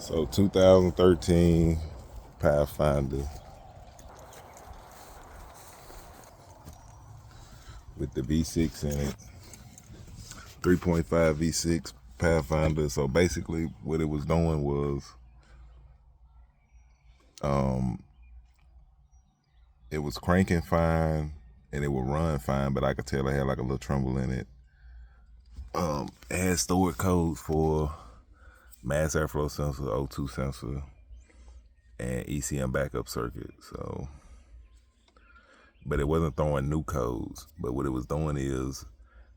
So 2013 Pathfinder with the V6 in it, 3.5 V6 Pathfinder. So basically what it was doing was it was cranking fine and it would run fine, but I could tell it had like a little tremble in it. It had stored codes for mass airflow sensor, O2 sensor, and ECM backup circuit. So, but it wasn't throwing new codes. But what it was doing is,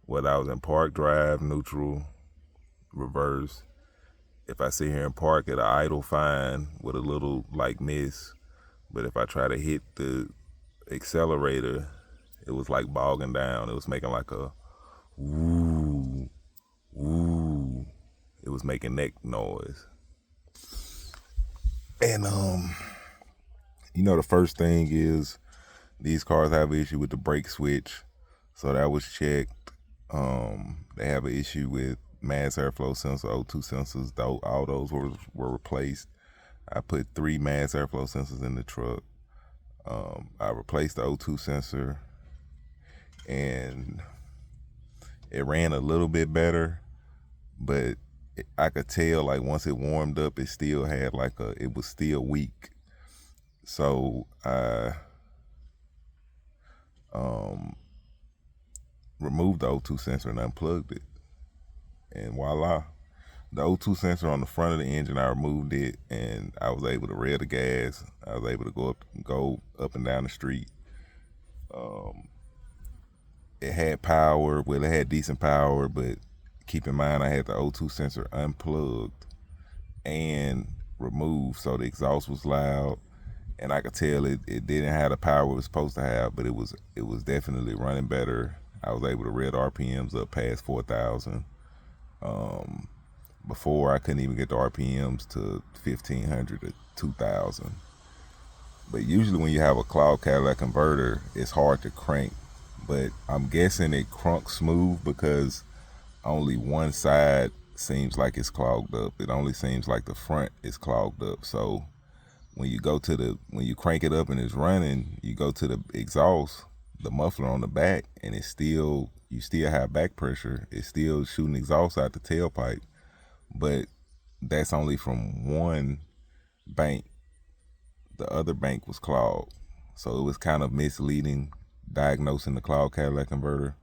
whether I was in park, drive, neutral, reverse, if I sit here and park at an idle fine with a little like miss, but if I try to hit the accelerator, it was like bogging down. It was making like a woo, woo. It was making neck noise. And the first thing is these cars have an issue with the brake switch, so that was checked. They have an issue with mass airflow sensor, O2 sensors. Though all those were replaced. I put 3 mass airflow sensors in the truck. I replaced the O2 sensor, and it ran a little bit better, but I could tell like once it warmed up, it still had it was still weak. So I removed the O2 sensor and unplugged it, and voila, the O2 sensor on the front of the engine, I removed it, and I was able to rail the gas. I was able to go up and down the street. It had power. Well, it had decent power, but keep in mind I had the O2 sensor unplugged and removed, so the exhaust was loud, and I could tell it didn't have the power it was supposed to have, but it was definitely running better. I was able to read RPMs up past 4,000. Before I couldn't even get the RPMs to 1,500 to 2,000. But usually when you have a Clogged Catalytic converter, it's hard to crank. But I'm guessing it crunks smooth because only one side seems like it's clogged up. It only seems like the front is clogged up. So when you crank it up and it's running, you go to the exhaust, the muffler on the back, and you still have back pressure. It's still shooting exhaust out the tailpipe, but that's only from one bank. The other bank was clogged, so it was kind of misleading diagnosing the Clogged Catalytic converter.